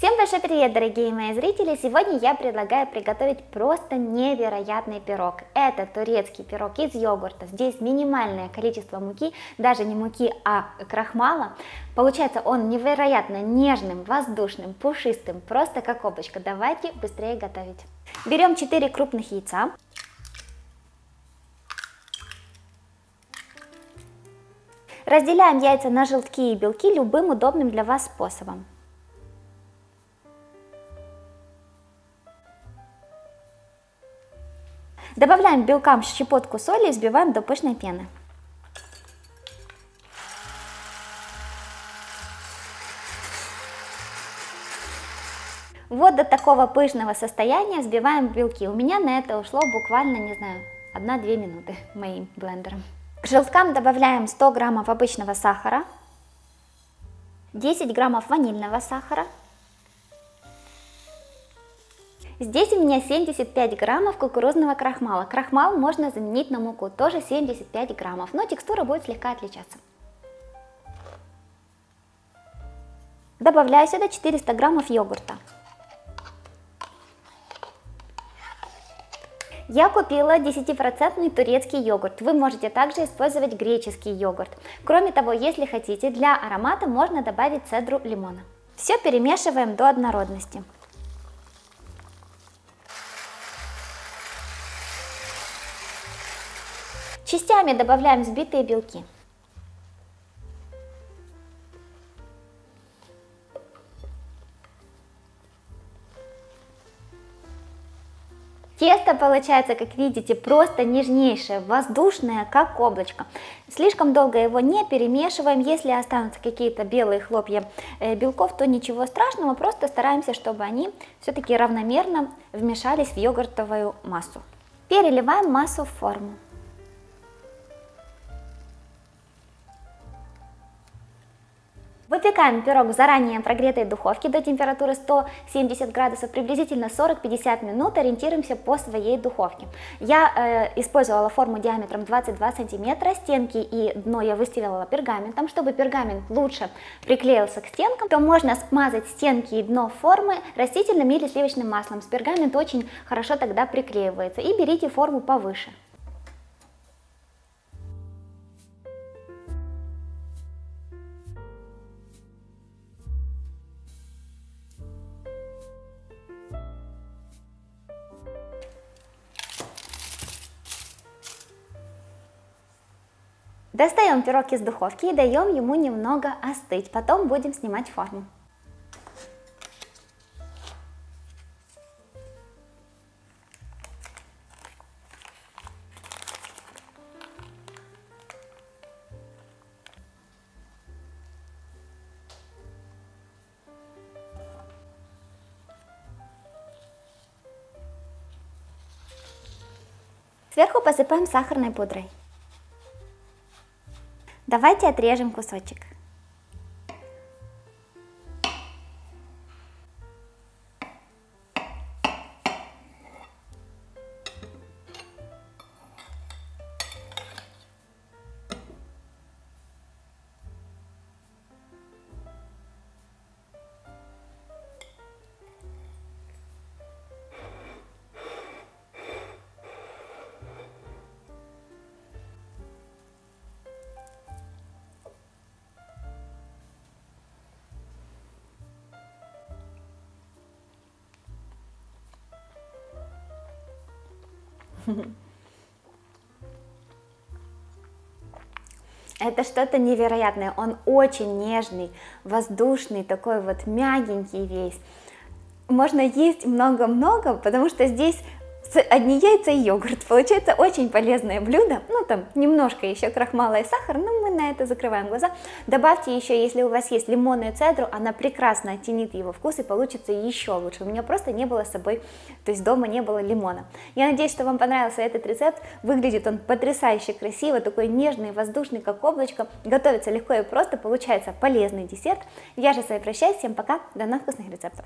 Всем большой привет, дорогие мои зрители! Сегодня я предлагаю приготовить просто невероятный пирог. Это турецкий пирог из йогурта. Здесь минимальное количество муки, даже не муки, а крахмала. Получается он невероятно нежным, воздушным, пушистым, просто как облачко. Давайте быстрее готовить. Берем 4 крупных яйца. Разделяем яйца на желтки и белки любым удобным для вас способом. Добавляем белкам щепотку соли и взбиваем до пышной пены. Вот до такого пышного состояния взбиваем белки. У меня на это ушло буквально, не знаю, 1-2 минуты моим блендером. К желткам добавляем 100 граммов обычного сахара, 10 граммов ванильного сахара. Здесь у меня 75 граммов кукурузного крахмала. Крахмал можно заменить на муку, тоже 75 граммов, но текстура будет слегка отличаться. Добавляю сюда 400 граммов йогурта. Я купила 10% турецкий йогурт. Вы можете также использовать греческий йогурт. Кроме того, если хотите, для аромата можно добавить цедру лимона. Все перемешиваем до однородности. Частями добавляем взбитые белки. Тесто получается, как видите, просто нежнейшее, воздушное, как облачко. Слишком долго его не перемешиваем. Если останутся какие-то белые хлопья белков, то ничего страшного, просто стараемся, чтобы они все-таки равномерно вмешались в йогуртовую массу. Переливаем массу в форму. Выпекаем пирог в заранее прогретой духовке до температуры 170 градусов, приблизительно 40-50 минут, ориентируемся по своей духовке. Я использовала форму диаметром 22 сантиметра, стенки и дно я выстелила пергаментом. Чтобы пергамент лучше приклеился к стенкам, то можно смазать стенки и дно формы растительным или сливочным маслом. С пергамент очень хорошо тогда приклеивается. И берите форму повыше. Достаем пирог из духовки и даем ему немного остыть, потом будем снимать форму. Сверху посыпаем сахарной пудрой. Давайте отрежем кусочек. Это что-то невероятное, он очень нежный, воздушный, такой вот мягенький весь. Можно есть много-много, потому что здесь одни яйца и йогурт. Получается очень полезное блюдо. Ну там немножко еще крахмала и сахара, но мы на это закрываем глаза. Добавьте еще, если у вас есть лимонную цедру, она прекрасно оттенит его вкус и получится еще лучше. У меня просто не было с собой, то есть дома не было лимона. Я надеюсь, что вам понравился этот рецепт. Выглядит он потрясающе красиво, такой нежный, воздушный, как облачко. Готовится легко и просто, получается полезный десерт. Я же с вами прощаюсь, всем пока, до новых вкусных рецептов.